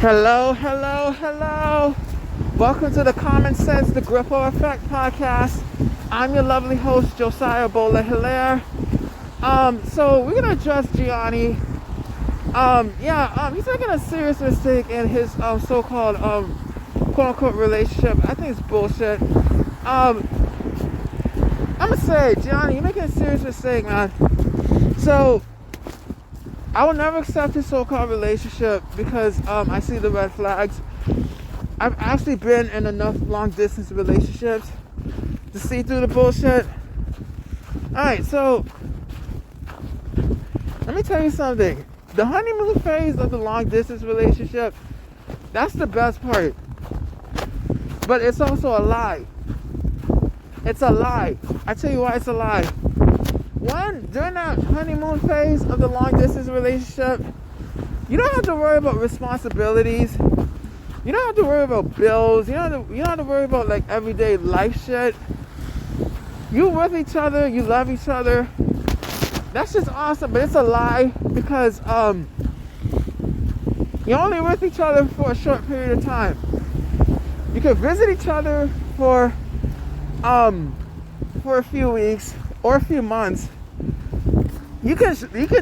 Hello, hello, hello. Welcome to the Common Sense, the Grippo Effect podcast. I'm your lovely host, Josiah Bola Hilaire. So we're gonna address Gianni. He's making a serious mistake in his so-called quote-unquote relationship. I think it's bullshit. I'm gonna say, Gianni, you're making a serious mistake, man. So I will never accept his so-called relationship because I see the red flags. I've actually been in enough long-distance relationships to see through the bullshit. Alright, so let me tell you something. The honeymoon phase of the long-distance relationship, that's the best part. But it's also a lie. It's a lie. I tell you why it's a lie. One, during that honeymoon phase of the long-distance relationship, you don't have to worry about responsibilities. You don't have to worry about bills. You don't have to worry about like everyday life shit. You with each other. You love each other. That's just awesome. But it's a lie because you're only with each other for a short period of time. You can visit each other for a few weeks or a few months. You can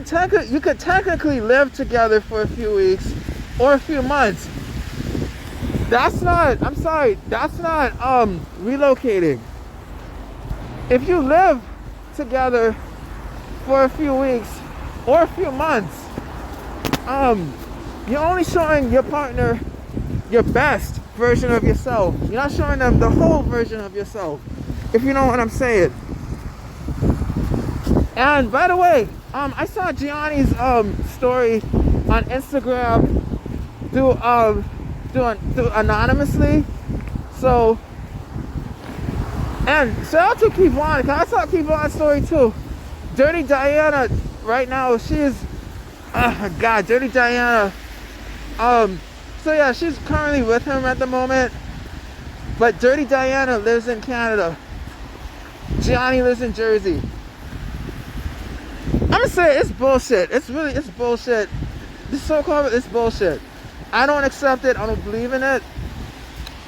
technically live together for a few weeks or a few months. That's not relocating. If you live together for a few weeks or a few months, you're only showing your partner your best version of yourself. You're not showing them the whole version of yourself, if you know what I'm saying. And by the way, I saw Gianni's story on Instagram do anonymously. So, and shout out to Kevon, cause I saw Kevon's story too. Dirty Diana, right now, she's Dirty Diana. So yeah, she's currently with him at the moment. But Dirty Diana lives in Canada. Gianni lives in Jersey. I'm gonna say it's bullshit. It's bullshit. This so-called, it's bullshit. I don't accept it. I don't believe in it.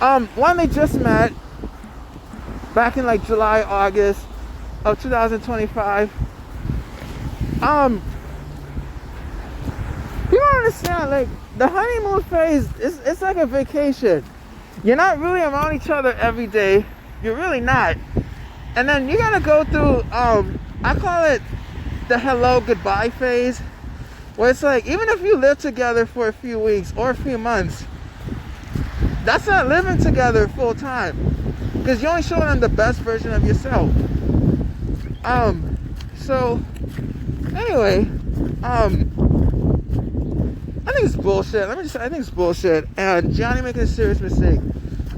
One, they just met back in like July, August of 2025. You don't understand, like, the honeymoon phase, it's like a vacation. You're not really around each other every day. You're really not. And then you gotta go through, I call it the hello goodbye phase, where it's like, even if you live together for a few weeks or a few months, that's not living together full time, because you're only showing them the best version of yourself. So anyway, I think it's bullshit. I think it's bullshit. And Gianni making a serious mistake.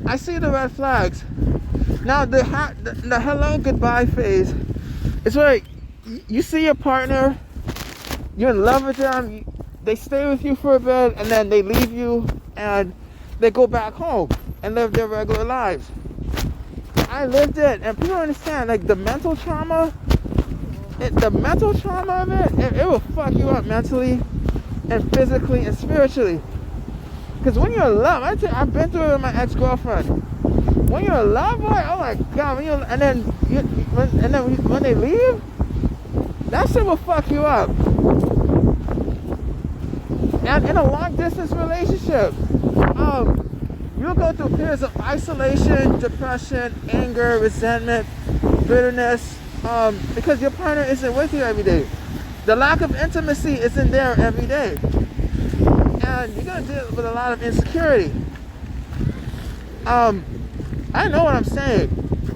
I see the red flags. Now the hello goodbye phase, it's where you see your partner, you're in love with them, they stay with you for a bit, and then they leave you, and they go back home and live their regular lives. I lived it, and people understand, like, the mental trauma of it, it will fuck you up mentally and physically and spiritually. Because when you're in love, I've been through it with my ex-girlfriend. When you're in love, boy, oh my god, when they leave, that shit will fuck you up. And in a long distance relationship, you'll go through periods of isolation, depression, anger, resentment, bitterness, because your partner isn't with you every day. The lack of intimacy isn't there every day. And you're gonna deal with a lot of insecurity. I know what I'm saying.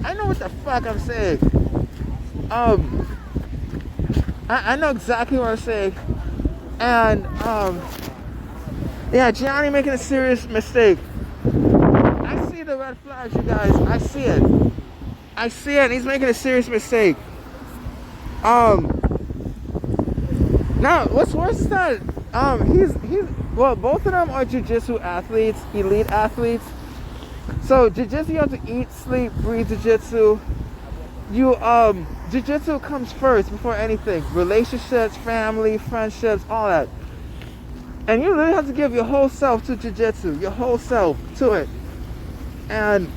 I know what the fuck I'm saying. I know exactly what I'm saying. And Gianni making a serious mistake. I see the red flags, you guys. I see it. And he's making a serious mistake. Now what's worse is that both of them are Jiu-Jitsu athletes, elite athletes. So Jiu-Jitsu, you have to eat, sleep, breathe Jiu-Jitsu. Jiu-Jitsu comes first before anything. Relationships, family, friendships, all that. And you really have to give your whole self to Jiu-Jitsu, your whole self to it. And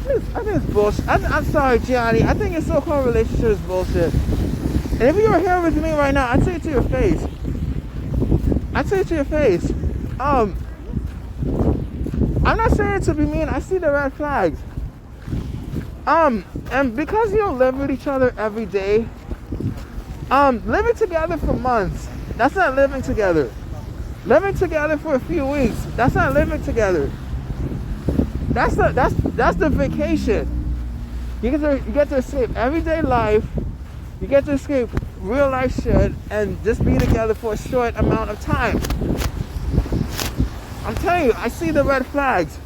I think it's bullshit. I'm sorry, Gianni. I think your so-called relationship is bullshit. And if you were here with me right now, I'd say it to your face. I'd say it to your face. I'm not saying it to be mean. I see the red flags. And because you don't live with each other every day, living together for months, that's not living together. Living together for a few weeks, that's not living together. That's the vacation. You get to escape everyday life. You get to escape real life shit and just be together for a short amount of time. I'm telling you, I see the red flags.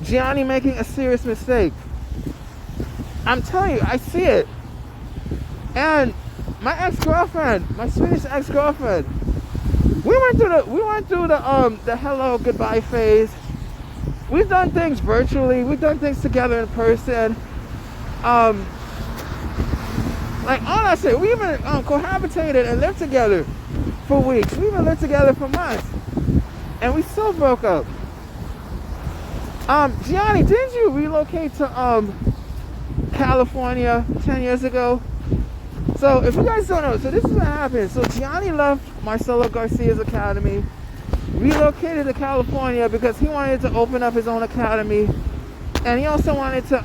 Gianni making a serious mistake. I'm telling you, I see it. And my ex-girlfriend, my Swedish ex-girlfriend, we went through the hello goodbye phase. We've done things virtually. We've done things together in person. Like all I said, we even cohabitated and lived together for weeks. We even lived together for months, and we still broke up. Gianni, didn't you relocate to California 10 years ago? So if you guys don't know, so this is what happened. So Gianni left Marcelo Garcia's academy, relocated to California because he wanted to open up his own academy, and he also wanted to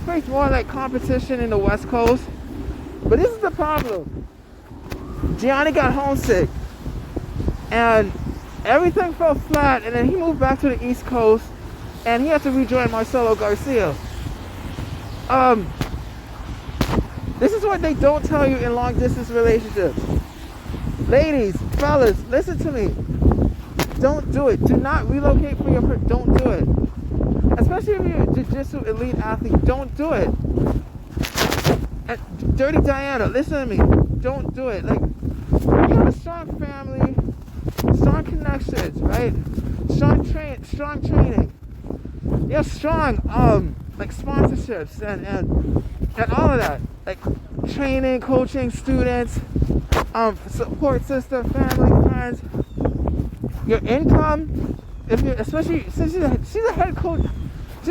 face more like competition in the West Coast. But this is the problem. Gianni got homesick, and everything fell flat, and then he moved back to the East Coast, and he had to rejoin Marcelo Garcia. This is what they don't tell you in long distance relationships. Ladies, fellas, listen to me. Don't do it. Do not relocate for your don't do it. Especially if you're a Jiu-Jitsu elite athlete, don't do it. And Dirty Diana, listen to me. Don't do it. Like, you have a strong family, strong connections, right? Strong training. You have strong like sponsorships and all of that. Like training, coaching, students, support system, family, friends. Your income, if you especially since she's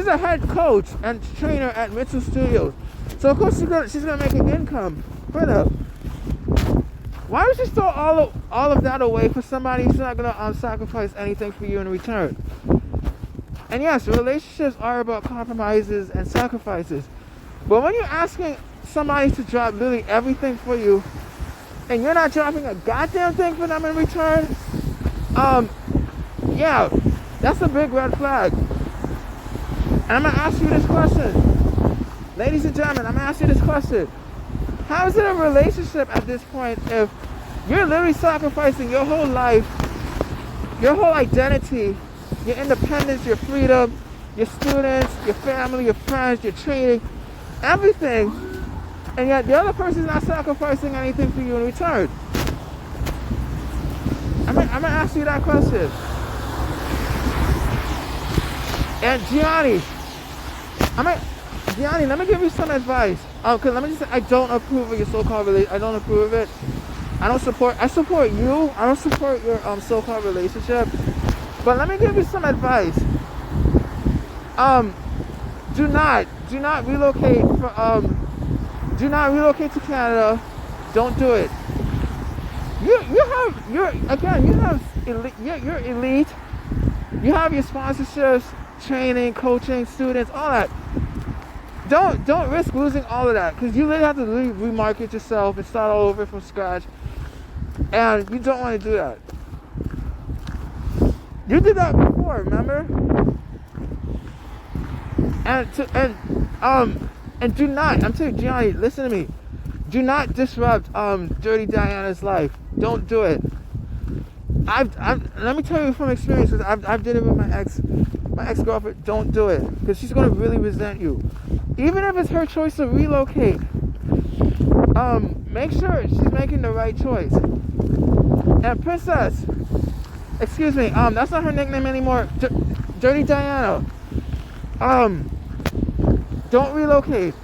a head coach and trainer at Mitchell Studios, so of course she's gonna make an income for them. Why would you throw all of that away for somebody who's not gonna sacrifice anything for you in return? And yes, relationships are about compromises and sacrifices, but when you're asking somebody to drop literally everything for you, and you're not dropping a goddamn thing for them in return, yeah, that's a big red flag. And I'm gonna ask you this question, ladies and gentlemen. I'm gonna ask you this question: how is it a relationship at this point if you're literally sacrificing your whole life, your whole identity, your independence, your freedom, your students, your family, your friends, your training, everything, and yet the other person's not sacrificing anything for you in return? I'm gonna ask you that question. And Gianni, let me give you some advice. Cause let me just say, I don't approve of your so-called relationship. I don't approve of it. I support you. I don't support your so-called relationship. But let me give you some advice. Do not relocate do not relocate to Canada. Don't do it. You're elite. You have your sponsorships, training, coaching, students, all that. Don't risk losing all of that, because you literally have to remarket yourself and start all over from scratch, and you don't want to do that. You did that before, remember? And do not, I'm telling you, Gianni, listen to me. Do not disrupt Dirty Diana's life. Don't do it. Let me tell you from experience, because I've did it with my ex-girlfriend. Don't do it, because she's going to really resent you. Even if it's her choice to relocate, make sure she's making the right choice. And Princess, excuse me, that's not her nickname anymore. Dirty Diana. Don't relocate.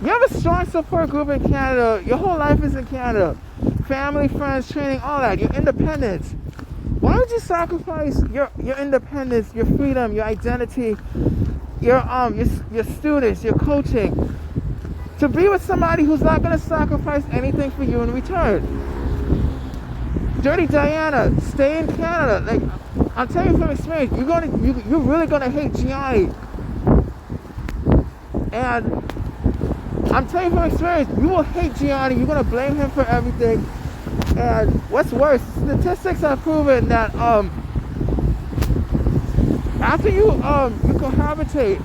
You have a strong support group in Canada. Your whole life is in Canada. family, friends, training, all that, your independence. Why would you sacrifice your independence, your freedom, your identity, your students, your coaching, to be with somebody who's not going to sacrifice anything for you in return? Dirty Diana, stay in Canada. Like, I'm telling you from experience, you're really gonna hate Gianni. And I'm telling you from experience, you will hate Gianni. You're gonna blame him for everything. And what's worse, statistics have proven that after you cohabitate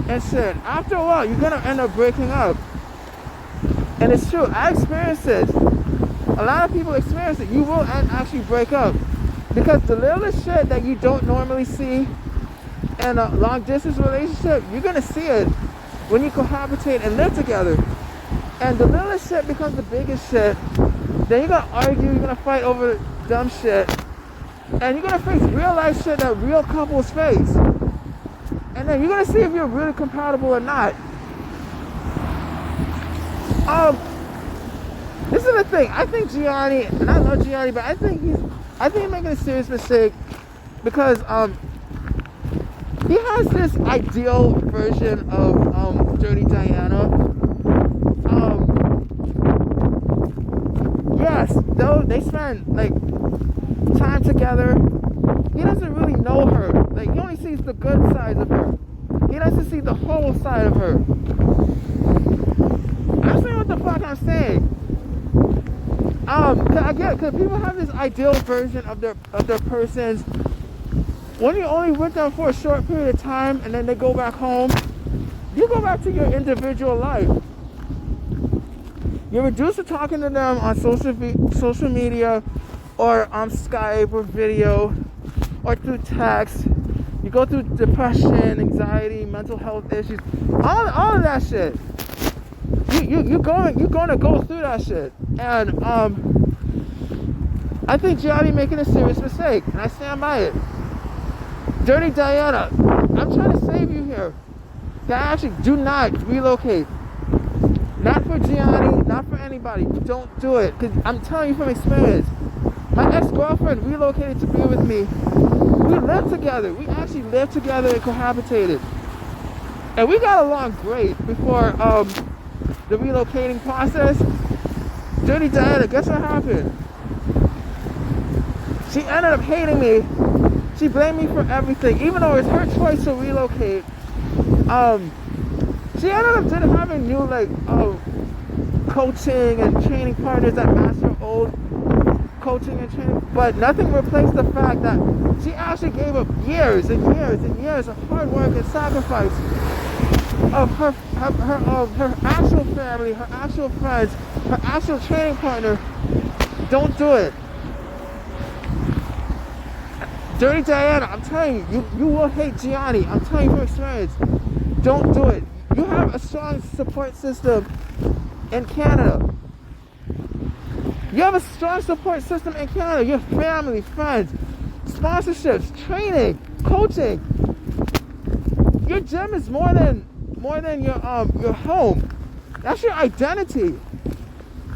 and shit, after a while, you're gonna end up breaking up. And it's true. I experienced it. A lot of people experience it. You will actually break up because the littlest shit that you don't normally see in a long distance relationship, you're gonna see it when you cohabitate and live together. And the littlest shit becomes the biggest shit. Then you're gonna argue, you're gonna fight over dumb shit, and you're gonna face real life shit that real couples face. And then you're gonna see if you're really compatible or not. This is the thing. I think Gianni, and I love Gianni, but I think he's making a serious mistake because he has this ideal version of Dirty Diana. Yes, though they spend like time together, he doesn't really know her. Like, he only sees the good sides of her. He doesn't see the whole side of her. I'm saying what the fuck I'm saying. Cause people have this ideal version of their persons. When you're only with them for a short period of time and then they go back home, you go back to your individual life. You're reduced to talking to them on social media or on Skype or video or through text. You go through depression, anxiety, mental health issues, all of that shit. You're going to go through that shit. And I think Gianni making a serious mistake, and I stand by it. Dirty Diana, I'm trying to save you here. That actually do not relocate. Not for Gianni, not for anybody. Don't do it. Because I'm telling you from experience. My ex-girlfriend relocated to be with me. We lived together. We actually lived together and cohabitated. And we got along great before the relocating process. Dirty Diana, guess what happened? She ended up hating me. She blamed me for everything, even though it's her choice to relocate. She ended up having new coaching and training partners that match her old coaching and training, but nothing replaced the fact that she actually gave up years and years and years of hard work and sacrifice of her actual family, her actual friends, her actual training partner. Don't do it. Dirty Diana, I'm telling you, you will hate Gianni. I'm telling you from experience. Don't do it. You have a strong support system in Canada. You have a strong support system in Canada. Your family, friends, sponsorships, training, coaching. Your gym is more than your home. That's your identity.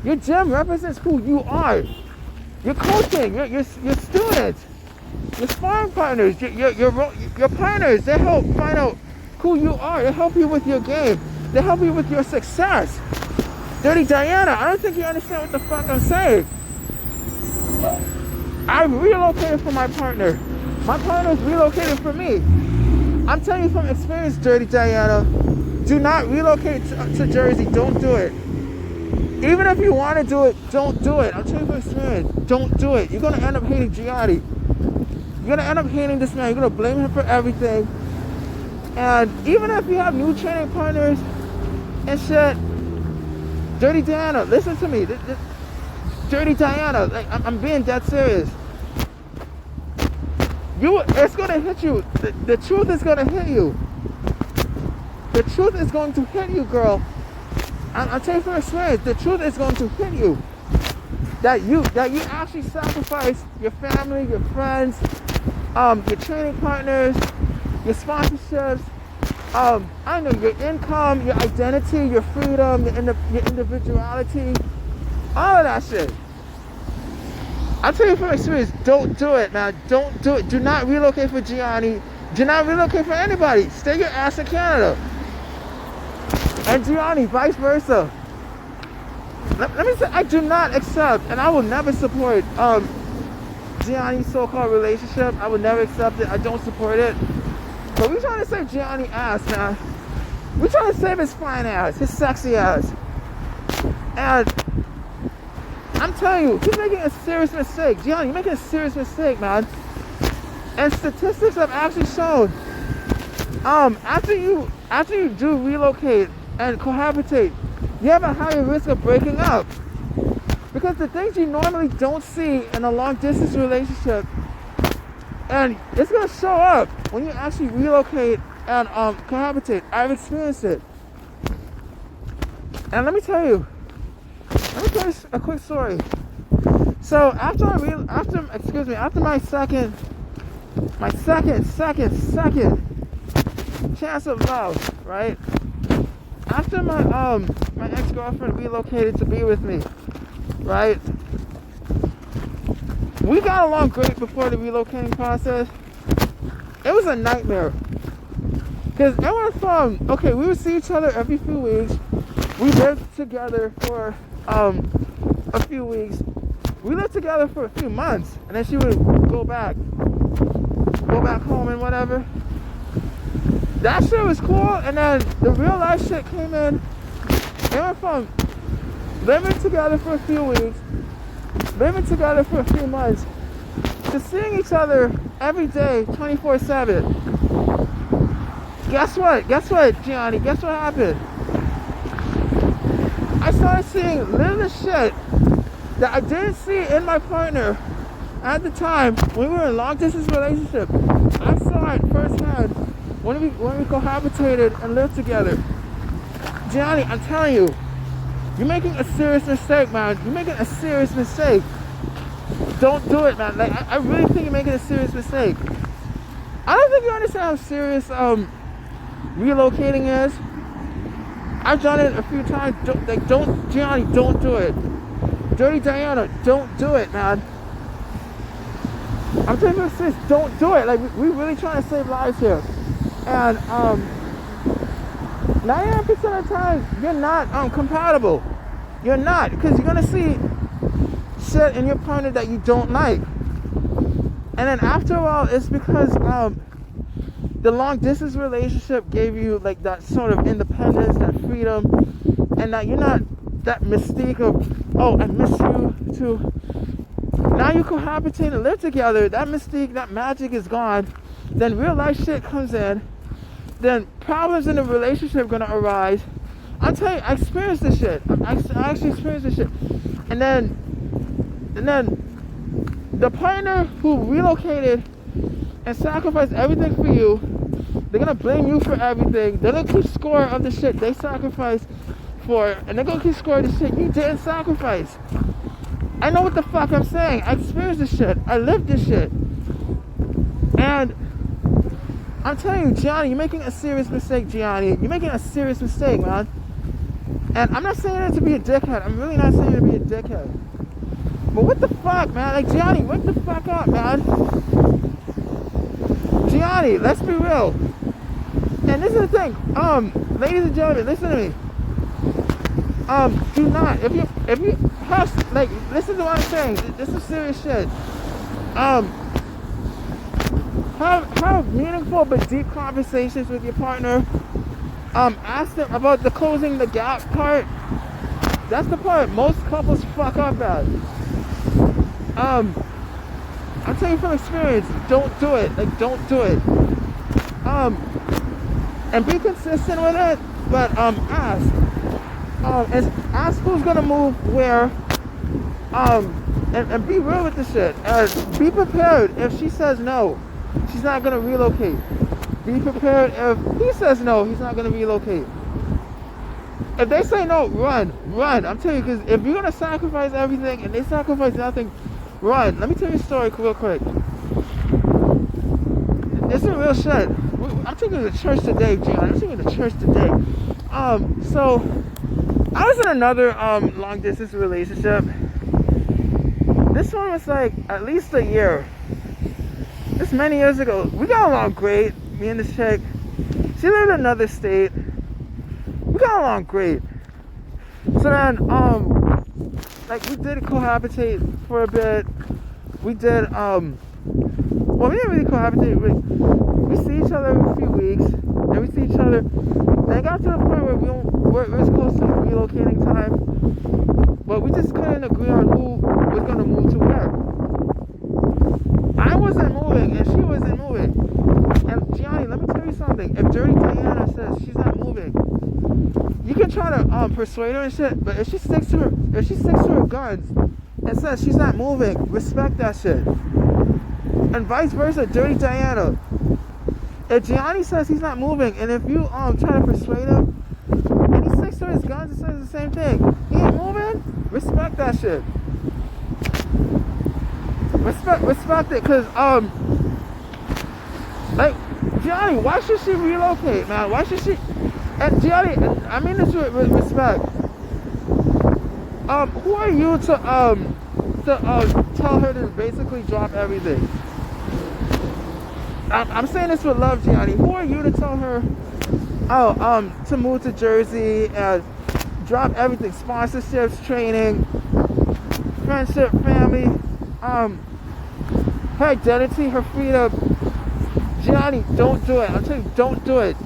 Your gym represents who you are. Your coaching, your students, your sparring partners, your partners. They help find out who you are. They help you with your game. They help you with your success. Dirty Diana, I don't think you understand what the fuck I'm saying. I relocated for my partner. My partner's relocated for me. I'm telling you from experience, Dirty Diana, do not relocate to Jersey. Don't do it. Even if you want to do it, don't do it. I'm telling you from experience, don't do it. You're going to end up hating Gianni. You're going to end up hating this man. You're going to blame him for everything. And even if you have new training partners and shit, Dirty Diana, listen to me. Dirty Diana, like, I'm being dead serious. It's gonna hit you. The truth is gonna hit you. The truth is going to hit you, girl. I'm telling you from experience. The truth is going to hit you. That you actually sacrifice your family, your friends, your training partners, your sponsorships. I know your income, your identity, your freedom, your individuality, All of that shit. I tell you from experience, don't do it, man. Don't do it. Do not relocate for Gianni. Do not relocate for anybody. Stay your ass in Canada. And Gianni, vice versa. Let me say, I do not accept, and I will never support Gianni's so-called relationship. I would never accept it. I don't support it. But we're trying to save Gianni ass, man. We're trying to save his fine ass, his sexy ass. And I'm telling you, he's making a serious mistake. Gianni, you're making a serious mistake, man. And statistics have actually shown, after you do relocate and cohabitate, you have a higher risk of breaking up. Because the things you normally don't see in a long distance relationship, and it's gonna show up when you actually relocate and cohabitate. I've experienced it. And let me tell you a quick story. So after my second chance of love, right? After my ex-girlfriend relocated to be with me, right? We got along great before the relocating process. It was a nightmare. Because it went from, okay, we would see each other every few weeks. We lived together for a few weeks. We lived together for a few months. And then she would go back home and whatever. That shit was cool. And then the real life shit came in. It went from living together for a few weeks, living together for a few months, to seeing each other every day, 24/7. Guess what, Gianni? Guess what happened? I started seeing little shit that I didn't see in my partner at the time when we were in a long distance relationship. I saw it firsthand when we cohabitated and lived together. Gianni, I'm telling you, you're making a serious mistake, man. You're making a serious mistake. Don't do it, man. Like, I really think you're making a serious mistake. I don't think you understand how serious relocating is. I've done it a few times. Gianni, don't do it. Dirty Diana, don't do it, man. I'm telling you, sis, don't do it. Like, we really trying to save lives here. And 99% of the time, you're not compatible. You're not, because you're gonna see shit in your partner that you don't like. And then after a while, it's because the long distance relationship gave you like that sort of independence, that freedom, and that you're not that mystique of, oh, I miss you too. Now you cohabitate and live together. That mystique, that magic is gone. Then real life shit comes in. Then problems in the relationship are gonna arise. I'll tell you, I experienced this shit. I actually experienced this shit. And then the partner who relocated and sacrificed everything for you, they're gonna blame you for everything. They're gonna keep score of the shit they sacrificed for, and they're gonna keep score of the shit you didn't sacrifice. I know what the fuck I'm saying. I experienced this shit. I lived this shit. And I'm telling you, Gianni, you're making a serious mistake, Gianni. You're making a serious mistake, man. And I'm not saying it to be a dickhead. I'm really not saying it to be a dickhead. But what the fuck, man? Like, Gianni, wake the fuck up, man. Gianni, let's be real. And this is the thing. Ladies and gentlemen, listen to me. Do not, if you have, like, listen to what I'm saying. This is serious shit. Have meaningful but deep conversations with your partner. Ask them about the closing the gap part. That's the part most couples fuck up at. I'm telling you from experience, don't do it. Like, don't do it. And be consistent with it, but ask. And ask who's gonna move where. And be real with the shit. Be prepared if she says no. She's not gonna relocate. Be prepared if he says no, he's not gonna relocate. If they say no, run. I'm telling you, because if you're gonna sacrifice everything and they sacrifice nothing, run. Let me tell you a story real quick. This is real shit. I'm taking you to church today, Gianni. I'm taking you to church today. So I was in another long distance relationship. This one was like at least a year. This many years ago. We got along great, me and this chick. She lived in another state. We got along great. So then, like we did cohabitate for a bit. We did, well, we didn't really cohabitate. We see each other every few weeks, and we see each other. And it got to the point where it was close to relocating time, but we just couldn't agree on who was gonna move to where. I wasn't moving, and she wasn't moving. And Gianni, let me tell you something. If Dirty Diana says she's not moving, you can try to persuade her and shit, but if she sticks to her guns and says she's not moving, respect that shit. And vice versa, Dirty Diana. If Gianni says he's not moving, and if you try to persuade him, and he sticks to his guns and says the same thing, he ain't moving, respect that shit. Respect it, cause like Gianni, why should she relocate, man? Why should she? And Gianni, I mean this with respect. Who are you to tell her to basically drop everything? I'm saying this with love, Gianni. Who are you to tell her, to move to Jersey and drop everything? Sponsorships, training, friendship, family, her identity, her freedom. Gianni, don't do it. I'm telling you, don't do it.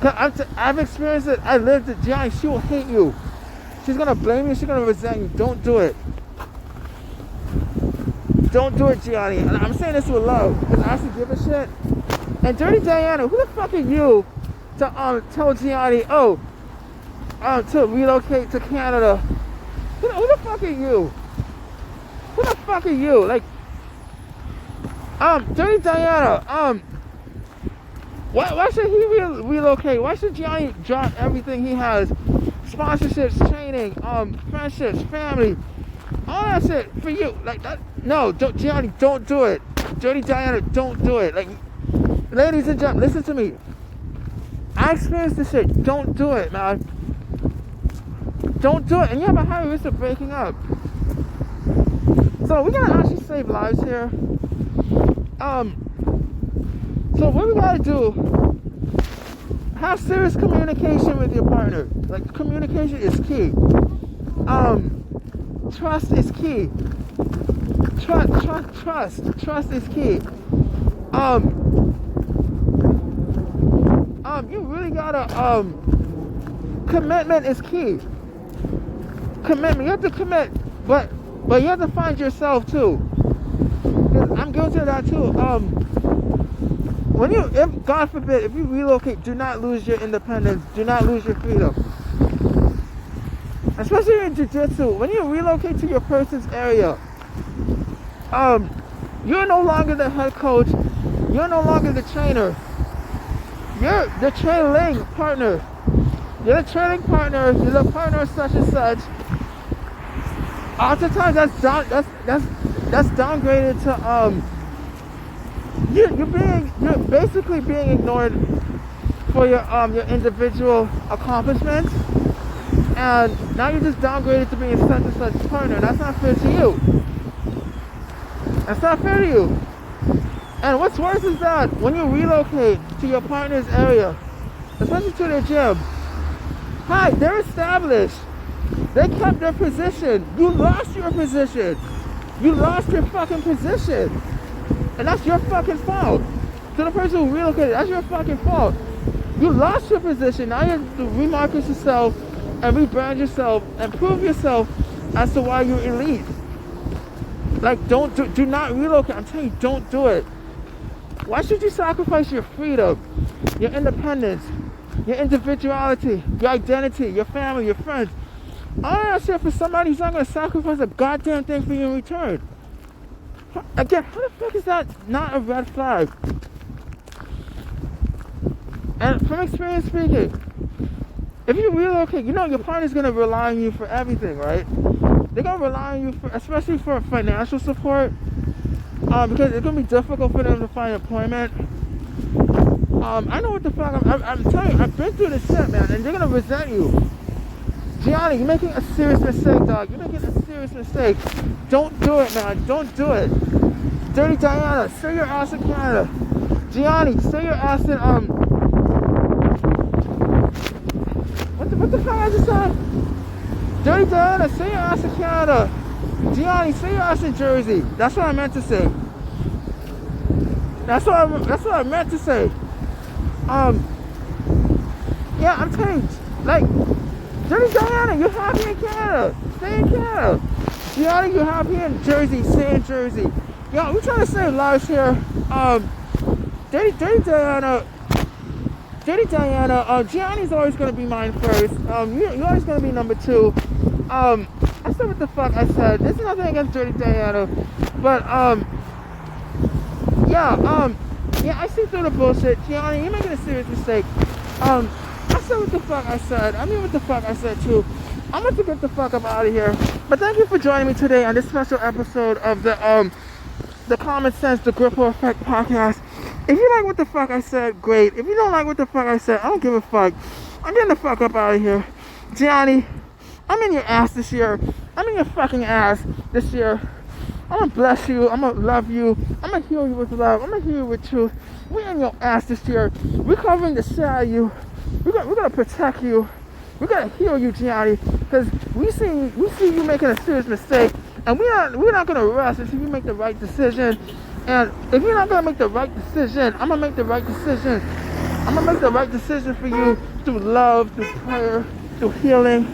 I've experienced it. I lived it. Gianni, she will hate you. She's gonna blame you. She's gonna resent you. Don't do it. Don't do it, Gianni. And I'm saying this with love, because I actually give a shit. And Dirty Diana, who the fuck are you to tell Gianni, to relocate to Canada? Who the fuck are you? Who the fuck are you? Like, Dirty Diana, why should he relocate? Why should Gianni drop everything he has? Sponsorships, training, friendships, family, all that shit for you. Like that? No, Gianni, don't do it. Dirty Diana, don't do it. Like, ladies and gentlemen, listen to me. I experienced this shit. Don't do it, man. Don't do it, and you have a high risk of breaking up. So we're gonna actually save lives here. So what we gotta do, have serious communication with your partner. Like, communication is key. Trust is key. Trust is key. You really gotta, commitment is key. Commitment, you have to commit, but you have to find yourself too. 'Cause I'm guilty of that too. If God forbid, if you relocate, do not lose your independence. Do not lose your freedom. Especially in Jiu-Jitsu, when you relocate to your person's area, you're no longer the head coach. You're no longer the trainer. You're the trailing partner. You're the trailing partner. You're the partner of such and such. Oftentimes, that's downgraded to you're basically being ignored for your individual accomplishments, and now you're just downgraded to being such and such partner. That's not fair to you. That's not fair to you. And what's worse is that when you relocate to your partner's area, especially to their gym, hi, they're established. They kept their position. You lost your position. You lost your fucking position. And that's your fucking fault. To the person who relocated, that's your fucking fault. You lost your position. Now you have to remarket yourself and rebrand yourself and prove yourself as to why you're elite. Like, do not relocate. I'm telling you, don't do it. Why should you sacrifice your freedom, your independence, your individuality, your identity, your family, your friends, all that shit for somebody who's not going to sacrifice a goddamn thing for you in return? Again, how the fuck is that not a red flag? And from experience speaking, if you relocate, you know your partner's going to rely on you for everything, right? They're going to rely on you, especially for financial support, because it's going to be difficult for them to find employment. I know what the fuck, I'm telling you, I've been through this shit, man, and they're going to resent you. Gianni, you're making a serious mistake, dog. You're making a serious mistake. Don't do it, man. Don't do it. Dirty Diana, stay your ass in Canada. Gianni, stay your ass in what the fuck I just said? Dirty Diana, stay your ass in Canada. Gianni, stay your ass in Jersey. That's what I meant to say. That's what I meant to say. Yeah, I'm telling you, like, Dirty Diana, you're happy in Canada. Stay in Canada. Gianni, you're happy in Jersey. Stay in Jersey. Yo, we're trying to save lives here. Dirty Diana, Gianni's always gonna be mine first. You're always gonna be number 2. I said what the fuck I said. There's nothing against Dirty Diana, but yeah, I see through the bullshit. Gianni, you're making a serious mistake. I said what the fuck I said. I mean what the fuck I said too. I'm going to get the fuck up out of here. But thank you for joining me today on this special episode of the Common Sense, the Gripper Effect podcast. If you like what the fuck I said, great. If you don't like what the fuck I said, I don't give a fuck. I'm getting the fuck up out of here. Gianni, I'm in your ass this year. I'm in your fucking ass this year. I'm gonna bless you. I'm gonna love you. I'm gonna heal you with love. I'm gonna heal you with truth. We're in your ass this year. We're covering the shit out of you. We're gonna protect you. We're gonna heal you, Gianni, because we see you making a serious mistake, and we're not gonna rest until you make the right decision. And if you're not gonna make the right decision, I'm gonna make the right decision. I'm gonna make the right decision for you through love, through prayer, through healing.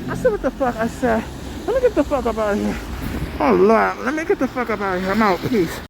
I said what the fuck I said. Let me get the fuck up out of here. Oh Lord, let me get the fuck up out of here. I'm out. Peace.